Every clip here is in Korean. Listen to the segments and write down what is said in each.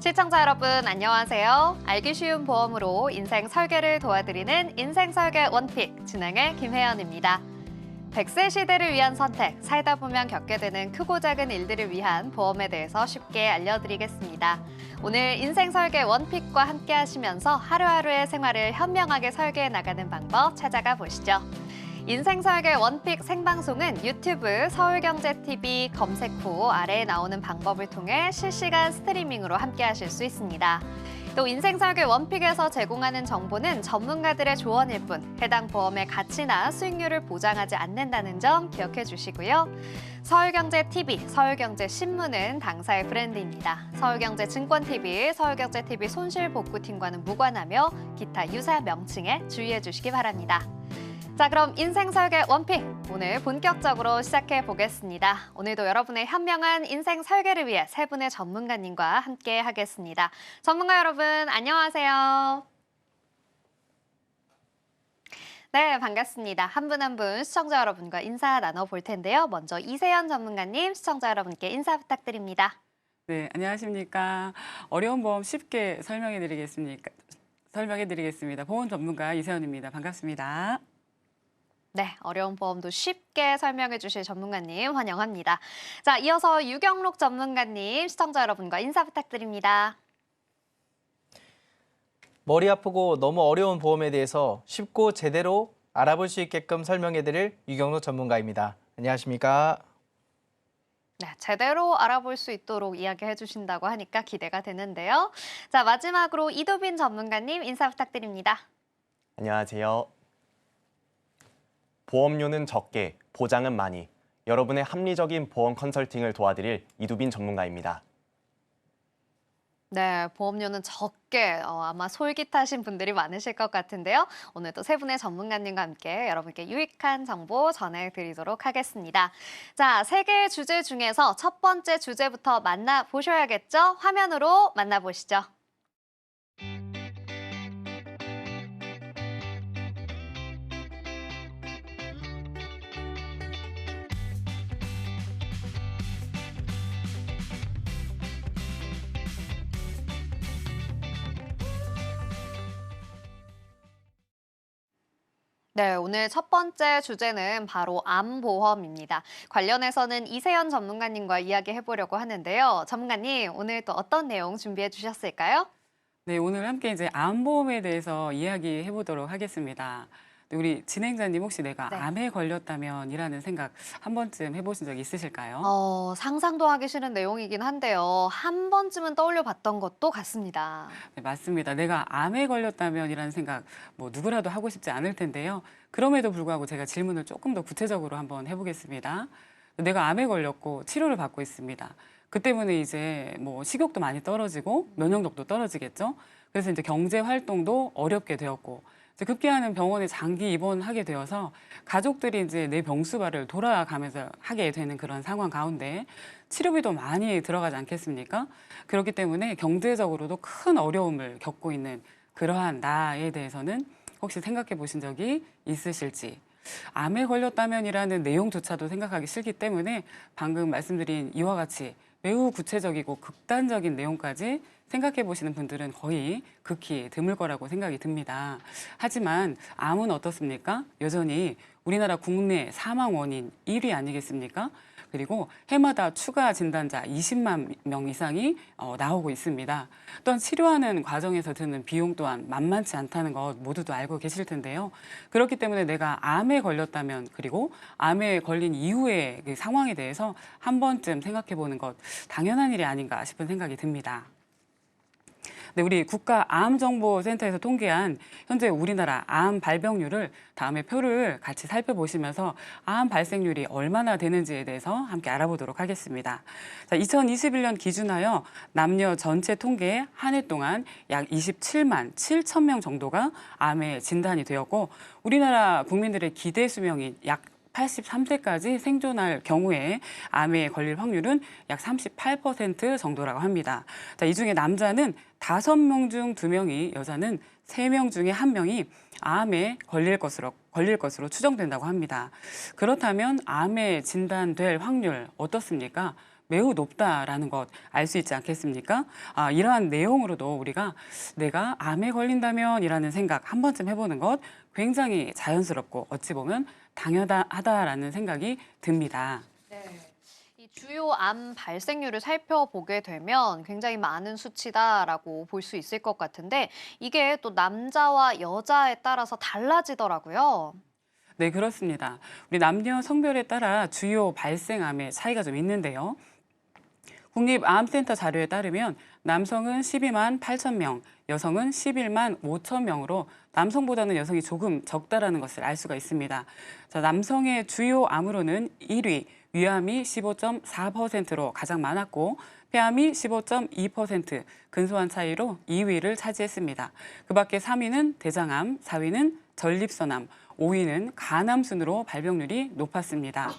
시청자 여러분 안녕하세요. 알기 쉬운 보험으로 인생 설계를 도와드리는 인생설계 원픽 진행의 김혜연입니다. 100세 시대를 위한 선택, 살다 보면 겪게 되는 크고 작은 일들을 위한 보험에 대해서 쉽게 알려드리겠습니다. 오늘 인생설계 원픽과 함께 하시면서 하루하루의 생활을 현명하게 설계해 나가는 방법 찾아가 보시죠. 인생설계 원픽 생방송은 유튜브 서울경제TV 검색 후 아래에 나오는 방법을 통해 실시간 스트리밍으로 함께 하실 수 있습니다. 또 인생설계 원픽에서 제공하는 정보는 전문가들의 조언일 뿐 해당 보험의 가치나 수익률을 보장하지 않는다는 점 기억해 주시고요. 서울경제TV, 서울경제신문은 당사의 브랜드입니다. 서울경제증권TV, 서울경제TV 손실복구팀과는 무관하며 기타 유사 명칭에 주의해 주시기 바랍니다. 자, 그럼 인생설계 원픽 오늘 본격적으로 시작해 보겠습니다. 오늘도 여러분의 현명한 인생 설계를 위해 세 분의 전문가님과 함께 하겠습니다. 전문가 여러분 안녕하세요. 네, 반갑습니다. 한 분 한 분 시청자 여러분과 인사 나눠볼 텐데요. 먼저 이세연 전문가님, 시청자 여러분께 인사 부탁드립니다. 네, 안녕하십니까. 어려운 보험 쉽게 설명해드리겠습니다. 보험 전문가 이세연입니다. 반갑습니다. 네, 어려운 보험도 쉽게 설명해 주실 전문가님 환영합니다. 자, 이어서 유경록 전문가님, 시청자 여러분과 인사 부탁드립니다. 머리 아프고 너무 어려운 보험에 대해서 쉽고 제대로 알아볼 수 있게끔 설명해드릴 유경록 전문가입니다. 안녕하십니까? 네, 제대로 알아볼 수 있도록 이야기해 주신다고 하니까 기대가 되는데요. 자, 마지막으로 이도빈 전문가님 인사 부탁드립니다. 안녕하세요. 보험료는 적게, 보장은 많이. 여러분의 합리적인 보험 컨설팅을 도와드릴 이두빈 전문가입니다. 네, 보험료는 적게 아마 솔깃하신 분들이 많으실 것 같은데요. 오늘 또 세 분의 전문가님과 함께 여러분께 유익한 정보 전해드리도록 하겠습니다. 자, 세 개의 주제 중에서 첫 번째 주제부터 만나보셔야겠죠? 화면으로 만나보시죠. 네, 오늘 첫 번째 주제는 바로 암보험입니다. 관련해서는 이세연 전문가님과 이야기해보려고 하는데요. 전문가님, 오늘 또 어떤 내용 준비해 주셨을까요? 네, 오늘 함께 이제 암보험에 대해서 이야기해 보도록 하겠습니다. 우리 진행자님 혹시 내가 네. 암에 걸렸다면이라는 생각 한 번쯤 해보신 적 있으실까요? 상상도 하기 싫은 내용이긴 한데요. 한 번쯤은 떠올려 봤던 것도 같습니다. 네, 맞습니다. 내가 암에 걸렸다면이라는 생각 뭐 누구라도 하고 싶지 않을 텐데요. 그럼에도 불구하고 제가 질문을 조금 더 구체적으로 한번 해보겠습니다. 내가 암에 걸렸고 치료를 받고 있습니다. 그 때문에 이제 뭐 식욕도 많이 떨어지고 면역력도 떨어지겠죠. 그래서 이제 경제 활동도 어렵게 되었고 이제 급기야는 병원에 장기 입원하게 되어서 가족들이 이제 내 병수발을 돌아가면서 하게 되는 그런 상황 가운데 치료비도 많이 들어가지 않겠습니까? 그렇기 때문에 경제적으로도 큰 어려움을 겪고 있는 그러한 나에 대해서는 혹시 생각해 보신 적이 있으실지, 암에 걸렸다면이라는 내용조차도 생각하기 싫기 때문에 방금 말씀드린 이와 같이 매우 구체적이고 극단적인 내용까지 생각해 보시는 분들은 거의 극히 드물 거라고 생각이 듭니다. 하지만 암은 어떻습니까? 여전히 우리나라 국내 사망 원인 1위 아니겠습니까? 그리고 해마다 추가 진단자 20만 명 이상이 나오고 있습니다. 또한 치료하는 과정에서 드는 비용 또한 만만치 않다는 것 모두도 알고 계실 텐데요. 그렇기 때문에 내가 암에 걸렸다면 그리고 암에 걸린 이후의 그 상황에 대해서 한 번쯤 생각해 보는 것 당연한 일이 아닌가 싶은 생각이 듭니다. 네, 우리 국가암정보센터에서 통계한 현재 우리나라 암 발병률을 다음에 표를 같이 살펴보시면서 암 발생률이 얼마나 되는지에 대해서 함께 알아보도록 하겠습니다. 자, 2021년 기준하여 남녀 전체 통계에 한 해 동안 약 27만 7천 명 정도가 암에 진단이 되었고 우리나라 국민들의 기대 수명이 약 83세까지 생존할 경우에 암에 걸릴 확률은 약 38% 정도라고 합니다. 자, 이 중에 남자는 5명 중 2명이, 여자는 3명 중에 1명이 암에 걸릴 것으로 추정된다고 합니다. 그렇다면 암에 진단될 확률 어떻습니까? 매우 높다라는 것 알 수 있지 않겠습니까? 이러한 내용으로도 우리가 내가 암에 걸린다면이라는 생각 한 번쯤 해보는 것 굉장히 자연스럽고 어찌 보면 당연하다라는 생각이 듭니다. 네. 이 주요 암 발생률을 살펴보게 되면 굉장히 많은 수치다라고 볼 수 있을 것 같은데 이게 또 남자와 여자에 따라서 달라지더라고요. 네, 그렇습니다. 우리 남녀 성별에 따라 주요 발생암의 차이가 좀 있는데요. 국립암센터 자료에 따르면 남성은 12만 8천 명, 여성은 11만 5천 명으로 남성보다는 여성이 조금 적다라는 것을 알 수가 있습니다. 자, 남성의 주요 암으로는 1위, 위암이 15.4%로 가장 많았고 폐암이 15.2%, 근소한 차이로 2위를 차지했습니다. 그 밖에 3위는 대장암, 4위는 전립선암, 5위는 간암 순으로 발병률이 높았습니다.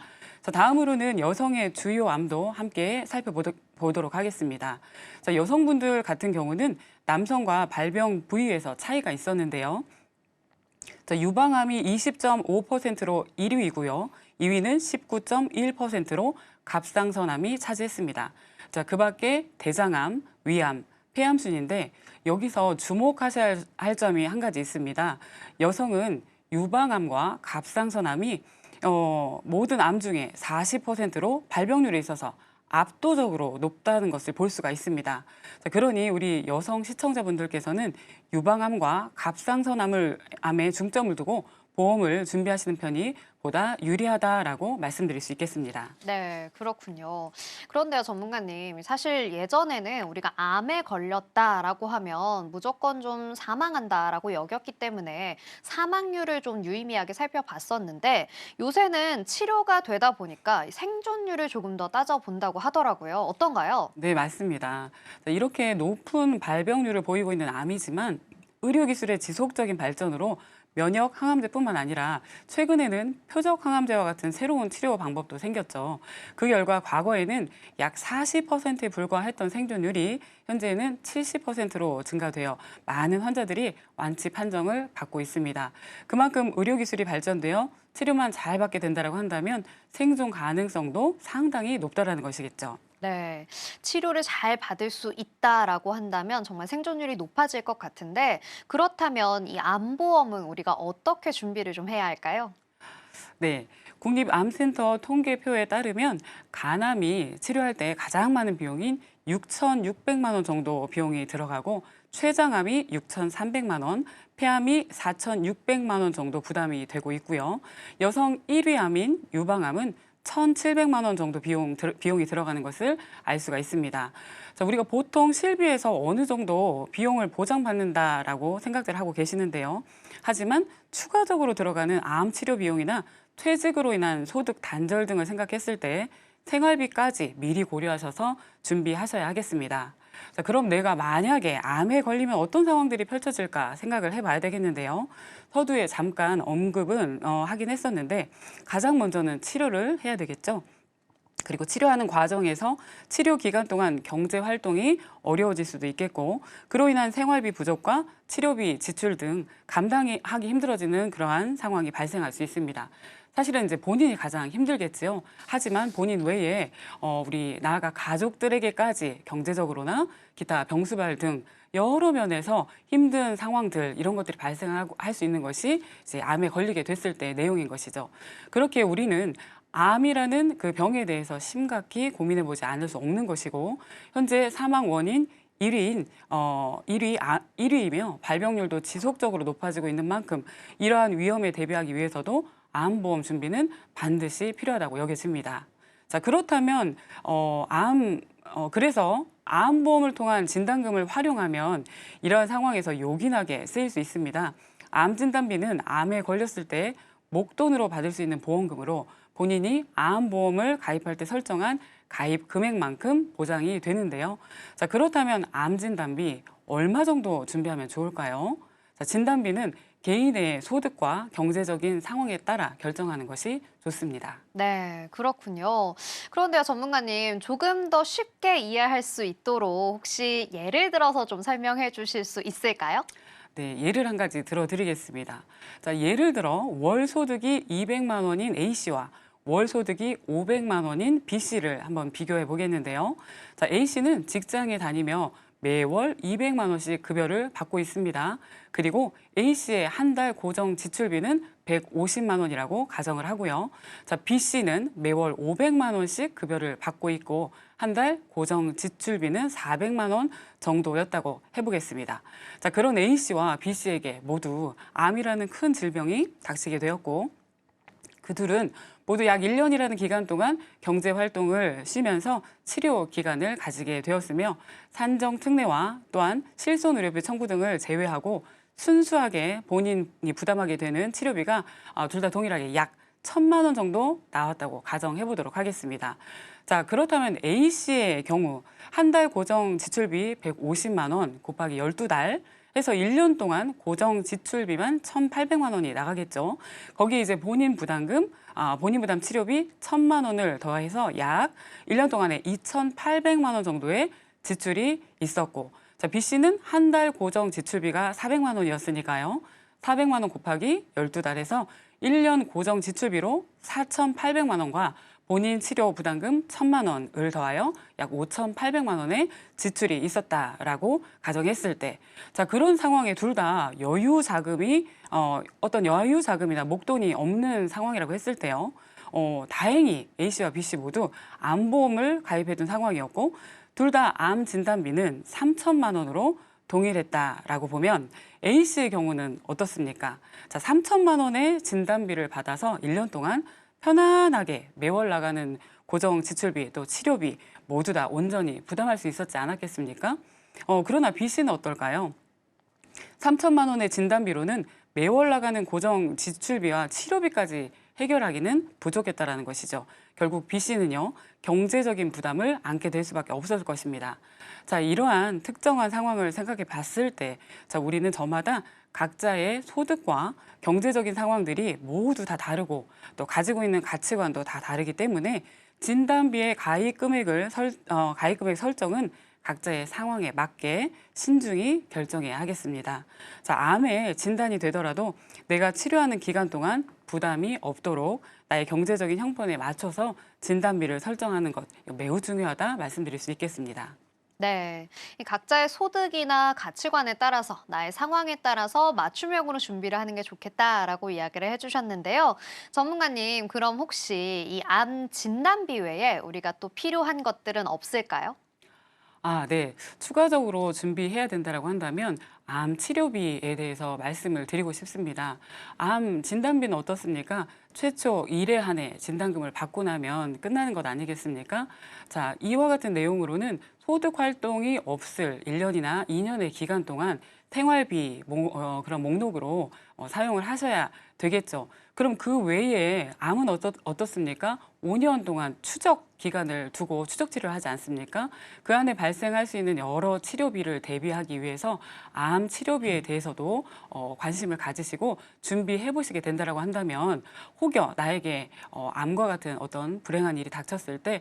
자, 다음으로는 여성의 주요 암도 함께 살펴보도록 하겠습니다. 자, 여성분들 같은 경우는 남성과 발병 부위에서 차이가 있었는데요. 자, 유방암이 20.5%로 1위이고요. 2위는 19.1%로 갑상선암이 차지했습니다. 자, 그 밖에 대장암, 위암, 폐암 순인데 여기서 주목하셔야 할 점이 한 가지 있습니다. 여성은 유방암과 갑상선암이 모든 암 중에 40%로 발병률에 있어서 압도적으로 높다는 것을 볼 수가 있습니다. 자, 그러니 우리 여성 시청자분들께서는 유방암과 갑상선암에 중점을 두고 보험을 준비하시는 편이 보다 유리하다라고 말씀드릴 수 있겠습니다. 네, 그렇군요. 그런데요, 전문가님, 사실 예전에는 우리가 암에 걸렸다라고 하면 무조건 좀 사망한다라고 여겼기 때문에 사망률을 좀 유의미하게 살펴봤었는데 요새는 치료가 되다 보니까 생존율을 조금 더 따져본다고 하더라고요. 어떤가요? 네, 맞습니다. 자, 이렇게 높은 발병률을 보이고 있는 암이지만 의료기술의 지속적인 발전으로 면역 항암제뿐만 아니라 최근에는 표적 항암제와 같은 새로운 치료 방법도 생겼죠. 그 결과 과거에는 약 40%에 불과했던 생존율이 현재는 70%로 증가되어 많은 환자들이 완치 판정을 받고 있습니다. 그만큼 의료기술이 발전되어 치료만 잘 받게 된다고 한다면 생존 가능성도 상당히 높다라는 것이겠죠. 네, 치료를 잘 받을 수 있다라고 한다면 정말 생존율이 높아질 것 같은데 그렇다면 이 암보험은 우리가 어떻게 준비를 좀 해야 할까요? 네, 국립암센터 통계표에 따르면 간암이 치료할 때 가장 많은 비용인 6,600만 원 정도 비용이 들어가고 췌장암이 6,300만 원, 폐암이 4,600만 원 정도 부담이 되고 있고요. 여성 1위 암인 유방암은 1,700만 원 정도 비용이 들어가는 것을 알 수가 있습니다. 자, 우리가 보통 실비에서 어느 정도 비용을 보장받는다라고 생각들 하고 계시는데요. 하지만 추가적으로 들어가는 암 치료 비용이나 퇴직으로 인한 소득 단절 등을 생각했을 때 생활비까지 미리 고려하셔서 준비하셔야 하겠습니다. 자, 그럼 내가 만약에 암에 걸리면 어떤 상황들이 펼쳐질까 생각을 해봐야 되겠는데요. 서두에 잠깐 언급은 하긴 했었는데 가장 먼저는 치료를 해야 되겠죠. 그리고 치료하는 과정에서 치료 기간 동안 경제 활동이 어려워질 수도 있겠고 그로 인한 생활비 부족과 치료비 지출 등 감당하기 힘들어지는 그러한 상황이 발생할 수 있습니다. 사실은 이제 본인이 가장 힘들겠지요. 하지만 본인 외에 우리 나아가 가족들에게까지 경제적으로나 기타 병수발 등 여러 면에서 힘든 상황들 이런 것들이 발생하고 할 수 있는 것이 이제 암에 걸리게 됐을 때 내용인 것이죠. 그렇게 우리는 암이라는 그 병에 대해서 심각히 고민해 보지 않을 수 없는 것이고 현재 사망 원인 1위이며 발병률도 지속적으로 높아지고 있는 만큼 이러한 위험에 대비하기 위해서도 암보험 준비는 반드시 필요하다고 여겨집니다. 자, 그렇다면 그래서 암보험을 통한 진단금을 활용하면 이러한 상황에서 요긴하게 쓰일 수 있습니다. 암 진단비는 암에 걸렸을 때 목돈으로 받을 수 있는 보험금으로 본인이 암보험을 가입할 때 설정한 가입 금액만큼 보장이 되는데요. 자, 그렇다면 암 진단비 얼마 정도 준비하면 좋을까요? 자, 진단비는 개인의 소득과 경제적인 상황에 따라 결정하는 것이 좋습니다. 네, 그렇군요. 그런데요, 전문가님, 조금 더 쉽게 이해할 수 있도록 혹시 예를 들어서 좀 설명해 주실 수 있을까요? 네, 예를 한 가지 들어드리겠습니다. 자, 예를 들어 월 소득이 200만 원인 A씨와 월 소득이 500만 원인 B씨를 한번 비교해 보겠는데요. 자, A씨는 직장에 다니며 매월 200만 원씩 급여를 받고 있습니다. 그리고 A씨의 한 달 고정 지출비는 150만 원이라고 가정을 하고요. 자, B씨는 매월 500만 원씩 급여를 받고 있고 한 달 고정 지출비는 400만 원 정도였다고 해보겠습니다. 자, 그런 A씨와 B씨에게 모두 암이라는 큰 질병이 닥치게 되었고 그 둘은 모두 약 1년이라는 기간 동안 경제 활동을 쉬면서 치료 기간을 가지게 되었으며 산정 특례와 또한 실손 의료비 청구 등을 제외하고 순수하게 본인이 부담하게 되는 치료비가 둘 다 동일하게 약 1,000만 원 정도 나왔다고 가정해 보도록 하겠습니다. 자, 그렇다면 A씨의 경우 한 달 고정 지출비 150만 원 곱하기 12달 해서 1년 동안 고정 지출비만 1,800만 원이 나가겠죠. 거기에 이제 본인 부담금, 본인 부담 치료비 1,000만 원을 더해서 약 1년 동안에 2,800만 원 정도의 지출이 있었고, 자, B씨는 한 달 고정 지출비가 400만 원이었으니까요. 400만 원 곱하기 12달 해서 1년 고정 지출비로 4,800만 원과 본인 치료 부담금 1,000만 원을 더하여 약 5,800만 원의 지출이 있었다라고 가정했을 때, 자, 그런 상황에 둘 다 여유 자금이 어떤 여유 자금이나 목돈이 없는 상황이라고 했을 때요. 다행히 A씨와 B씨 모두 암보험을 가입해둔 상황이었고 둘 다 암 진단비는 3,000만 원으로 동일했다라고 보면 A씨의 경우는 어떻습니까? 자, 3,000만 원의 진단비를 받아서 1년 동안 편안하게 매월 나가는 고정 지출비 또 치료비 모두 다 온전히 부담할 수 있었지 않았겠습니까? 그러나 B씨는 어떨까요? 3,000만 원의 진단비로는 매월 나가는 고정 지출비와 치료비까지 해결하기는 부족했다라는 것이죠. 결국 B씨는요, 경제적인 부담을 안게 될 수밖에 없었을 것입니다. 자, 이러한 특정한 상황을 생각해 봤을 때, 자, 우리는 저마다 각자의 소득과 경제적인 상황들이 모두 다 다르고 또 가지고 있는 가치관도 다 다르기 때문에 진단비의 가입 금액 설정은 각자의 상황에 맞게 신중히 결정해야 하겠습니다. 자, 암에 진단이 되더라도 내가 치료하는 기간 동안 부담이 없도록 나의 경제적인 형편에 맞춰서 진단비를 설정하는 것 매우 중요하다 말씀드릴 수 있겠습니다. 네, 이 각자의 소득이나 가치관에 따라서 나의 상황에 따라서 맞춤형으로 준비를 하는 게 좋겠다라고 이야기를 해주셨는데요. 전문가님, 그럼 혹시 이 암 진단비 외에 우리가 또 필요한 것들은 없을까요? 네. 추가적으로 준비해야 된다고 한다면 암 치료비에 대해서 말씀을 드리고 싶습니다. 암 진단비는 어떻습니까? 최초 1회 한 해 진단금을 받고 나면 끝나는 것 아니겠습니까? 자, 이와 같은 내용으로는 소득 활동이 없을 1년이나 2년의 기간 동안 생활비 그런 목록으로 사용을 하셔야 되겠죠. 그럼 그 외에 암은 어떻습니까? 5년 동안 추적 기간을 두고 추적치를 하지 않습니까? 그 안에 발생할 수 있는 여러 치료비를 대비하기 위해서 암 치료비에 대해서도 관심을 가지시고 준비해 보시게 된다라고 한다면 혹여 나에게 암과 같은 어떤 불행한 일이 닥쳤을 때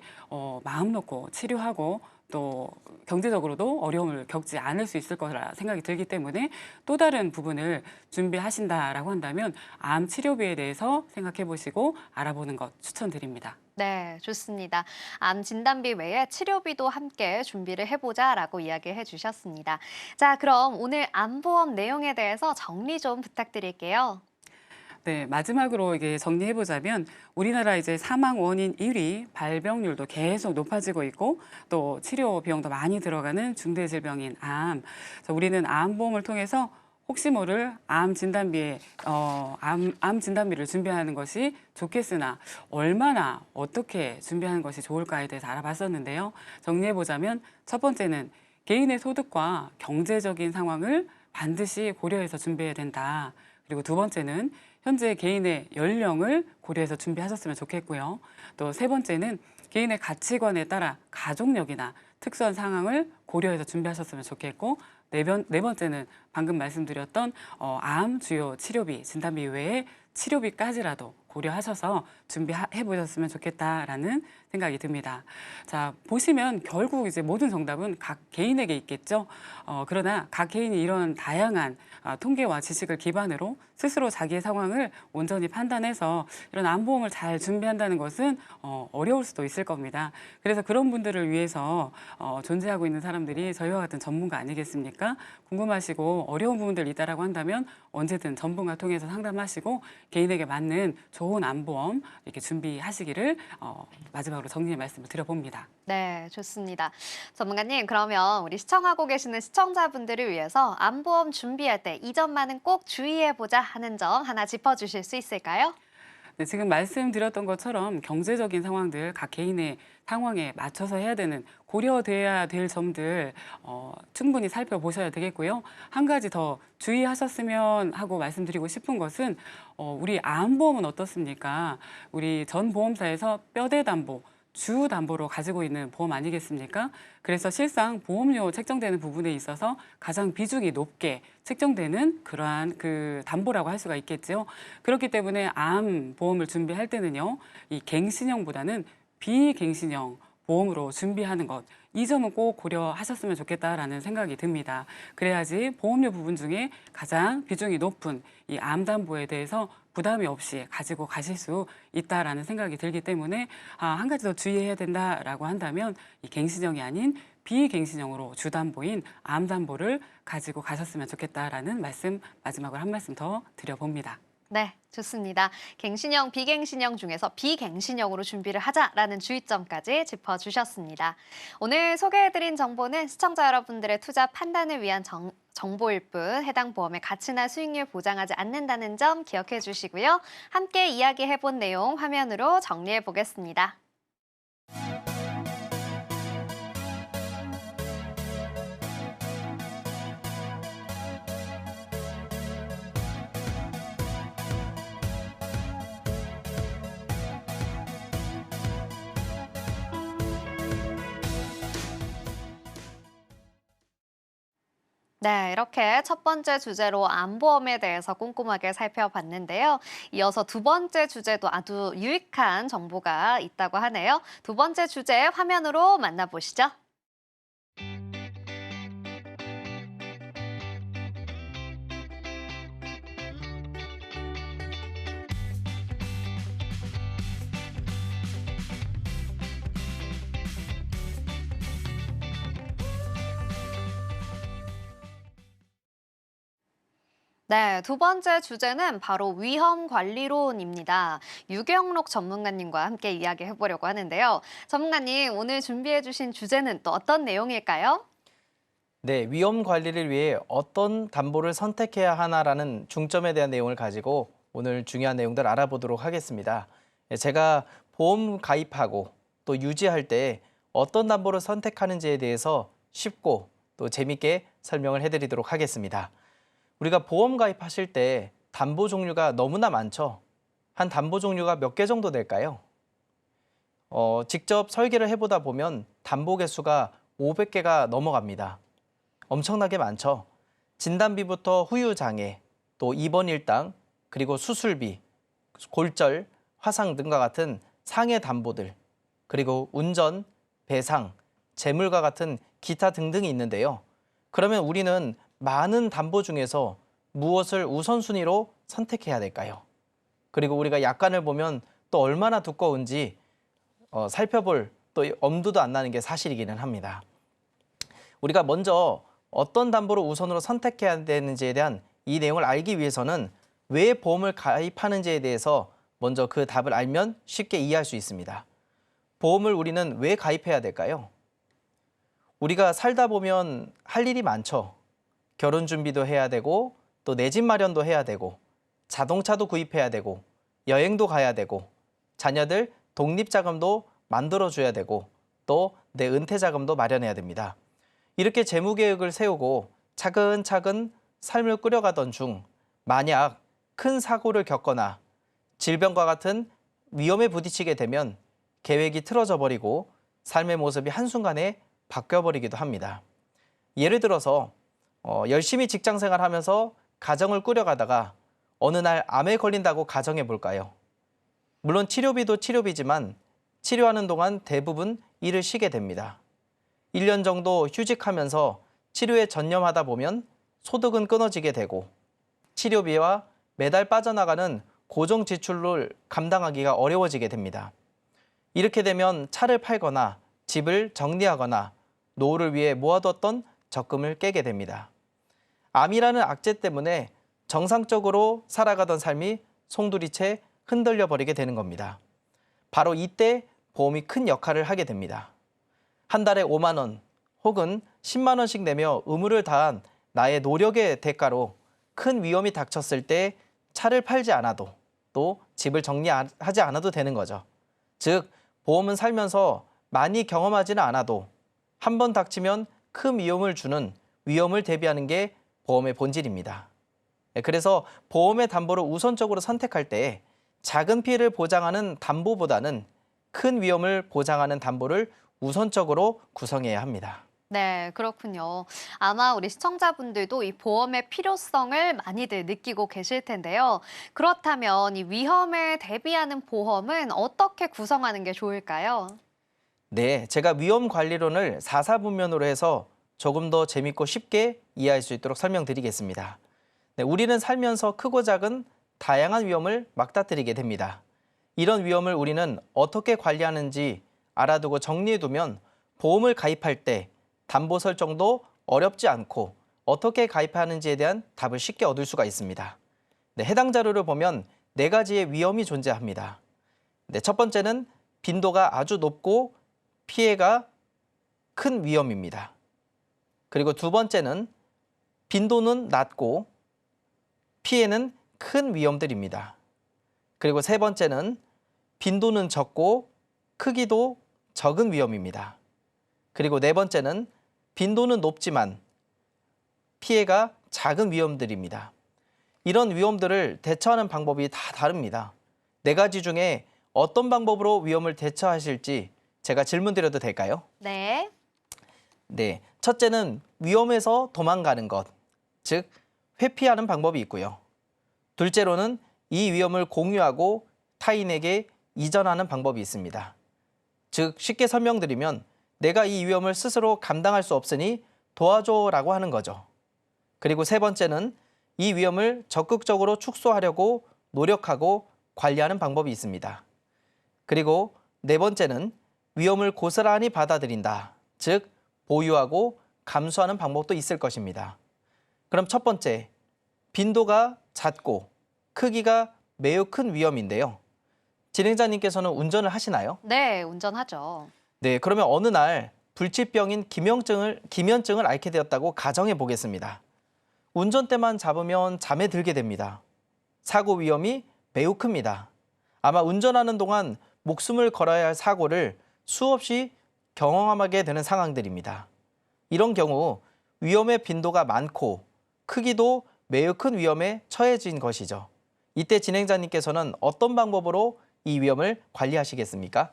마음 놓고 치료하고 또 경제적으로도 어려움을 겪지 않을 수 있을 거라 생각이 들기 때문에 또 다른 부분을 준비하신다라고 한다면 암 치료비에 대해서 생각해 보시고 알아보는 것 추천드립니다. 네, 좋습니다. 암 진단비 외에 치료비도 함께 준비를 해보자라고 이야기해 주셨습니다. 자, 그럼 오늘 암보험 내용에 대해서 정리 좀 부탁드릴게요. 네, 마지막으로 이게 정리해보자면 우리나라 이제 사망 원인 1위, 발병률도 계속 높아지고 있고 또 치료 비용도 많이 들어가는 중대 질병인 암. 우리는 암보험을 통해서 혹시 모를 암 진단비를 준비하는 것이 좋겠으나 얼마나 어떻게 준비하는 것이 좋을까에 대해서 알아봤었는데요. 정리해보자면 첫 번째는 개인의 소득과 경제적인 상황을 반드시 고려해서 준비해야 된다. 그리고 두 번째는 현재 개인의 연령을 고려해서 준비하셨으면 좋겠고요. 또 세 번째는 개인의 가치관에 따라 가족력이나 특수한 상황을 고려해서 준비하셨으면 좋겠고 네 번째는 방금 말씀드렸던 암 주요 치료비, 진단비 외에 치료비까지라도 고려하셔서 준비해 보셨으면 좋겠다라는 생각이 듭니다. 자, 보시면 결국 이제 모든 정답은 각 개인에게 있겠죠. 그러나 각 개인이 이런 다양한 통계와 지식을 기반으로 스스로 자기의 상황을 온전히 판단해서 이런 암보험을 잘 준비한다는 것은 어려울 수도 있을 겁니다. 그래서 그런 분들을 위해서 존재하고 있는 사람들이 저희와 같은 전문가 아니겠습니까? 궁금하시고 어려운 부분들 있다라고 한다면 언제든 전문가 통해서 상담하시고 개인에게 맞는 좋은 암보험 이렇게 준비하시기를 마지막으로 정리의 말씀을 드려봅니다. 네, 좋습니다. 전문가님, 그러면 우리 시청하고 계시는 시청자분들을 위해서 암보험 준비할 때 이 점만은 꼭 주의해보자 하는 점 하나 짚어주실 수 있을까요? 네, 지금 말씀드렸던 것처럼 경제적인 상황들, 각 개인의 상황에 맞춰서 해야 되는 고려돼야 될 점들 충분히 살펴보셔야 되겠고요. 한 가지 더 주의하셨으면 하고 말씀드리고 싶은 것은 우리 암보험은 어떻습니까? 우리 전 보험사에서 뼈대 담보, 주 담보로 가지고 있는 보험 아니겠습니까? 그래서 실상 보험료 책정되는 부분에 있어서 가장 비중이 높게 책정되는 그러한 그 담보라고 할 수가 있겠죠. 그렇기 때문에 암 보험을 준비할 때는요, 이 갱신형보다는 비갱신형 보험으로 준비하는 것, 이 점은 꼭 고려하셨으면 좋겠다라는 생각이 듭니다. 그래야지 보험료 부분 중에 가장 비중이 높은 이 암담보에 대해서 부담이 없이 가지고 가실 수 있다라는 생각이 들기 때문에 한 가지 더 주의해야 된다라고 한다면 이 갱신형이 아닌 비갱신형으로 주담보인 암담보를 가지고 가셨으면 좋겠다라는 말씀 마지막으로 한 말씀 더 드려봅니다. 네, 좋습니다. 갱신형, 비갱신형 중에서 비갱신형으로 준비를 하자라는 주의점까지 짚어주셨습니다. 오늘 소개해드린 정보는 시청자 여러분들의 투자 판단을 위한 정보일 뿐 해당 보험의 가치나 수익률 보장하지 않는다는 점 기억해 주시고요. 함께 이야기해본 내용 화면으로 정리해 보겠습니다. 네, 이렇게 첫 번째 주제로 암보험에 대해서 꼼꼼하게 살펴봤는데요. 이어서 두 번째 주제도 아주 유익한 정보가 있다고 하네요. 두 번째 주제 화면으로 만나보시죠. 네, 두 번째 주제는 바로 위험관리론입니다. 유경록 전문가님과 함께 이야기해보려고 하는데요. 전문가님, 오늘 준비해주신 주제는 또 어떤 내용일까요? 네, 위험 관리를 위해 어떤 담보를 선택해야 하나라는 중점에 대한 내용을 가지고 오늘 중요한 내용들 알아보도록 하겠습니다. 제가 보험 가입하고 또 유지할 때 어떤 담보를 선택하는지에 대해서 쉽고 또 재밌게 설명을 해드리도록 하겠습니다. 우리가 보험 가입하실 때 담보 종류가 너무나 많죠. 한 담보 종류가 몇 개 정도 될까요? 직접 설계를 해보다 보면 담보 개수가 500개가 넘어갑니다. 엄청나게 많죠. 진단비부터 후유장애, 또 입원 일당, 그리고 수술비, 골절, 화상 등과 같은 상해 담보들, 그리고 운전, 배상, 재물과 같은 기타 등등이 있는데요. 그러면 우리는 많은 담보 중에서 무엇을 우선순위로 선택해야 될까요? 그리고 우리가 약관을 보면 또 얼마나 두꺼운지 살펴볼 또 엄두도 안 나는 게 사실이기는 합니다. 우리가 먼저 어떤 담보를 우선으로 선택해야 되는지에 대한 이 내용을 알기 위해서는 왜 보험을 가입하는지에 대해서 먼저 그 답을 알면 쉽게 이해할 수 있습니다. 보험을 우리는 왜 가입해야 될까요? 우리가 살다 보면 할 일이 많죠. 결혼 준비도 해야 되고 또 내 집 마련도 해야 되고 자동차도 구입해야 되고 여행도 가야 되고 자녀들 독립자금도 만들어줘야 되고 또 내 은퇴자금도 마련해야 됩니다. 이렇게 재무계획을 세우고 차근차근 삶을 꾸려가던 중 만약 큰 사고를 겪거나 질병과 같은 위험에 부딪히게 되면 계획이 틀어져 버리고 삶의 모습이 한순간에 바뀌어버리기도 합니다. 예를 들어서 열심히 직장생활하면서 가정을 꾸려가다가 어느 날 암에 걸린다고 가정해 볼까요? 물론 치료비도 치료비지만 치료하는 동안 대부분 일을 쉬게 됩니다. 1년 정도 휴직하면서 치료에 전념하다 보면 소득은 끊어지게 되고 치료비와 매달 빠져나가는 고정 지출을 감당하기가 어려워지게 됩니다. 이렇게 되면 차를 팔거나 집을 정리하거나 노후를 위해 모아뒀던 적금을 깨게 됩니다. 암이라는 악재 때문에 정상적으로 살아가던 삶이 송두리째 흔들려 버리게 되는 겁니다. 바로 이때 보험이 큰 역할을 하게 됩니다. 한 달에 5만 원 혹은 10만 원씩 내며 의무를 다한 나의 노력의 대가로 큰 위험이 닥쳤을 때 차를 팔지 않아도 또 집을 정리하지 않아도 되는 거죠. 즉, 보험은 살면서 많이 경험하지는 않아도 한 번 닥치면 큰 위험을 주는 위험을 대비하는 게 보험의 본질입니다. 그래서 보험의 담보를 우선적으로 선택할 때 작은 피해를 보장하는 담보보다는 큰 위험을 보장하는 담보를 우선적으로 구성해야 합니다. 네, 그렇군요. 아마 우리 시청자분들도 이 보험의 필요성을 많이들 느끼고 계실 텐데요. 그렇다면 이 위험에 대비하는 보험은 어떻게 구성하는 게 좋을까요? 네, 제가 위험 관리론을 4사분면으로 해서 조금 더 재밌고 쉽게 이해할 수 있도록 설명드리겠습니다. 네, 우리는 살면서 크고 작은 다양한 위험을 맞닥뜨리게 됩니다. 이런 위험을 우리는 어떻게 관리하는지 알아두고 정리해두면 보험을 가입할 때 담보 설정도 어렵지 않고 어떻게 가입하는지에 대한 답을 쉽게 얻을 수가 있습니다. 네, 해당 자료를 보면 4가지의 위험이 존재합니다. 네, 첫 번째는 빈도가 아주 높고 피해가 큰 위험입니다. 그리고 두 번째는 빈도는 낮고 피해는 큰 위험들입니다. 그리고 세 번째는 빈도는 적고 크기도 적은 위험입니다. 그리고 네 번째는 빈도는 높지만 피해가 작은 위험들입니다. 이런 위험들을 대처하는 방법이 다 다릅니다. 4가지 중에 어떤 방법으로 위험을 대처하실지 제가 질문 드려도 될까요? 네. 네, 첫째는 위험에서 도망가는 것, 즉 회피하는 방법이 있고요. 둘째로는 이 위험을 공유하고 타인에게 이전하는 방법이 있습니다. 즉 쉽게 설명드리면 내가 이 위험을 스스로 감당할 수 없으니 도와줘라고 하는 거죠. 그리고 세 번째는 이 위험을 적극적으로 축소하려고 노력하고 관리하는 방법이 있습니다. 그리고 네 번째는 위험을 고스란히 받아들인다, 즉 보유하고 감수하는 방법도 있을 것입니다. 그럼 첫 번째, 빈도가 잦고 크기가 매우 큰 위험인데요. 진행자님께서는 운전을 하시나요? 네, 운전하죠. 네, 그러면 어느 날 불치병인 기면증을 앓게 되었다고 가정해 보겠습니다. 운전대만 잡으면 잠에 들게 됩니다. 사고 위험이 매우 큽니다. 아마 운전하는 동안 목숨을 걸어야 할 사고를 수없이 경험하게 되는 상황들입니다. 이런 경우 위험의 빈도가 많고 크기도 매우 큰 위험에 처해진 것이죠. 이때 진행자님께서는 어떤 방법으로 이 위험을 관리하시겠습니까?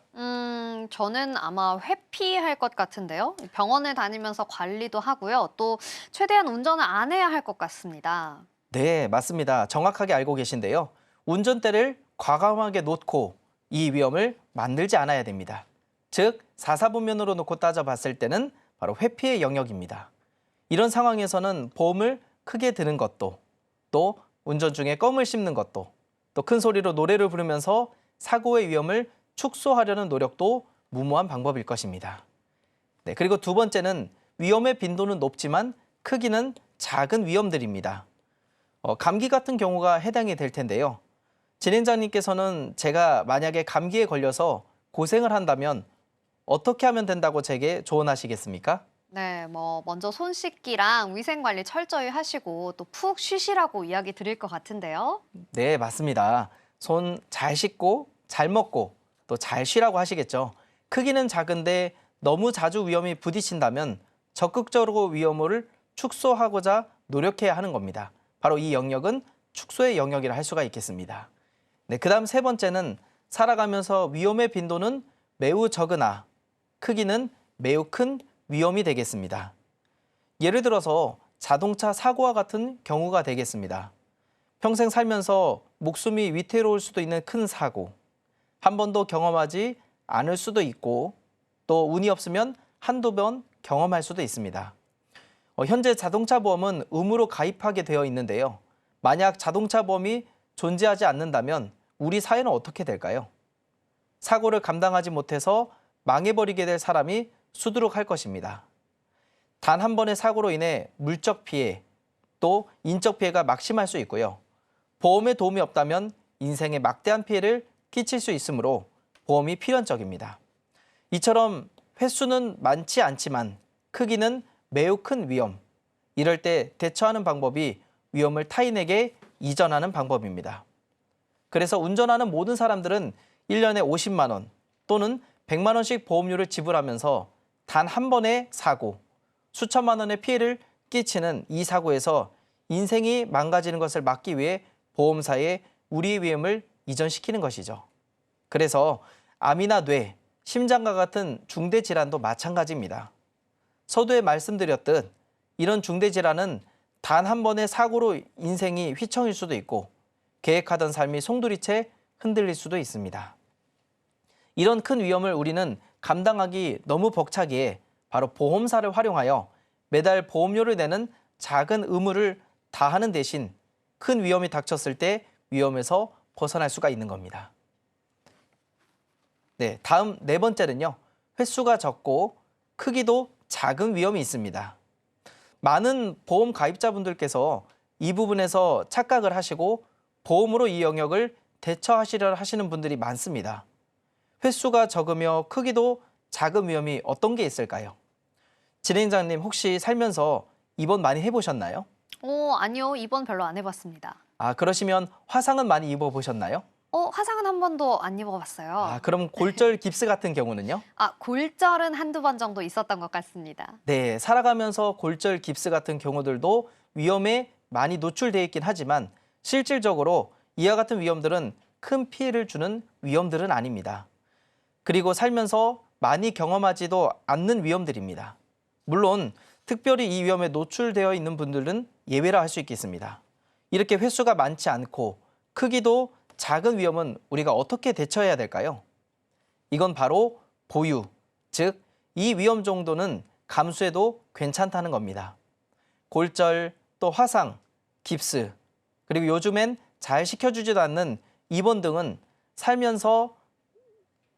저는 아마 회피할 것 같은데요. 병원을 다니면서 관리도 하고요. 또 최대한 운전을 안 해야 할 것 같습니다. 네, 맞습니다. 정확하게 알고 계신데요. 운전대를 과감하게 놓고 이 위험을 만들지 않아야 됩니다. 즉, 4사분면으로 놓고 따져봤을 때는 바로 회피의 영역입니다. 이런 상황에서는 보험을 크게 드는 것도, 또 운전 중에 껌을 씹는 것도, 또 큰 소리로 노래를 부르면서 사고의 위험을 축소하려는 노력도 무모한 방법일 것입니다. 네, 그리고 두 번째는 위험의 빈도는 높지만 크기는 작은 위험들입니다. 감기 같은 경우가 해당이 될 텐데요. 진행자님께서는 제가 만약에 감기에 걸려서 고생을 한다면 어떻게 하면 된다고 제게 조언하시겠습니까? 네, 먼저 손 씻기랑 위생 관리 철저히 하시고 또 푹 쉬시라고 이야기 드릴 것 같은데요. 네, 맞습니다. 손 잘 씻고 잘 먹고 또 잘 쉬라고 하시겠죠. 크기는 작은데 너무 자주 위험이 부딪힌다면 적극적으로 위험을 축소하고자 노력해야 하는 겁니다. 바로 이 영역은 축소의 영역이라 할 수가 있겠습니다. 네, 그다음 세 번째는 살아가면서 위험의 빈도는 매우 적으나 크기는 매우 큰 위험이 되겠습니다. 예를 들어서 자동차 사고와 같은 경우가 되겠습니다. 평생 살면서 목숨이 위태로울 수도 있는 큰 사고, 한 번도 경험하지 않을 수도 있고 또 운이 없으면 한두 번 경험할 수도 있습니다. 현재 자동차 보험은 의무로 가입하게 되어 있는데요. 만약 자동차 보험이 존재하지 않는다면 우리 사회는 어떻게 될까요? 사고를 감당하지 못해서 망해버리게 될 사람이 수두룩할 것입니다. 단 한 번의 사고로 인해 물적 피해, 또 인적 피해가 막심할 수 있고요. 보험의 도움이 없다면 인생에 막대한 피해를 끼칠 수 있으므로 보험이 필연적입니다. 이처럼 횟수는 많지 않지만 크기는 매우 큰 위험. 이럴 때 대처하는 방법이 위험을 타인에게 이전하는 방법입니다. 그래서 운전하는 모든 사람들은 1년에 50만 원 또는 100만 원씩 보험료를 지불하면서 단 한 번의 사고, 수천만 원의 피해를 끼치는 이 사고에서 인생이 망가지는 것을 막기 위해 보험사에 우리의 위험을 이전시키는 것이죠. 그래서 암이나 뇌, 심장과 같은 중대 질환도 마찬가지입니다. 서두에 말씀드렸듯 이런 중대 질환은 단 한 번의 사고로 인생이 휘청일 수도 있고 계획하던 삶이 송두리째 흔들릴 수도 있습니다. 이런 큰 위험을 우리는 감당하기 너무 벅차기에 바로 보험사를 활용하여 매달 보험료를 내는 작은 의무를 다하는 대신 큰 위험이 닥쳤을 때 위험에서 벗어날 수가 있는 겁니다. 네, 다음 네 번째는요. 횟수가 적고 크기도 작은 위험이 있습니다. 많은 보험 가입자분들께서 이 부분에서 착각을 하시고 보험으로 이 영역을 대처하시려 하시는 분들이 많습니다. 횟수가 적으며 크기도 작은 위험이 어떤 게 있을까요? 진행자님 혹시 살면서 입원 많이 해보셨나요? 아니요. 입원 별로 안 해봤습니다. 그러시면 화상은 많이 입어보셨나요? 화상은 한 번도 안 입어봤어요. 그럼 골절 깁스 같은 경우는요? 골절은 한두 번 정도 있었던 것 같습니다. 네, 살아가면서 골절 깁스 같은 경우들도 위험에 많이 노출되어 있긴 하지만 실질적으로 이와 같은 위험들은 큰 피해를 주는 위험들은 아닙니다. 그리고 살면서 많이 경험하지도 않는 위험들입니다. 물론 특별히 이 위험에 노출되어 있는 분들은 예외라 할 수 있겠습니다. 이렇게 횟수가 많지 않고 크기도 작은 위험은 우리가 어떻게 대처해야 될까요? 이건 바로 보유, 즉 이 위험 정도는 감수해도 괜찮다는 겁니다. 골절, 또 화상, 깁스, 그리고 요즘엔 잘 시켜주지도 않는 입원 등은 살면서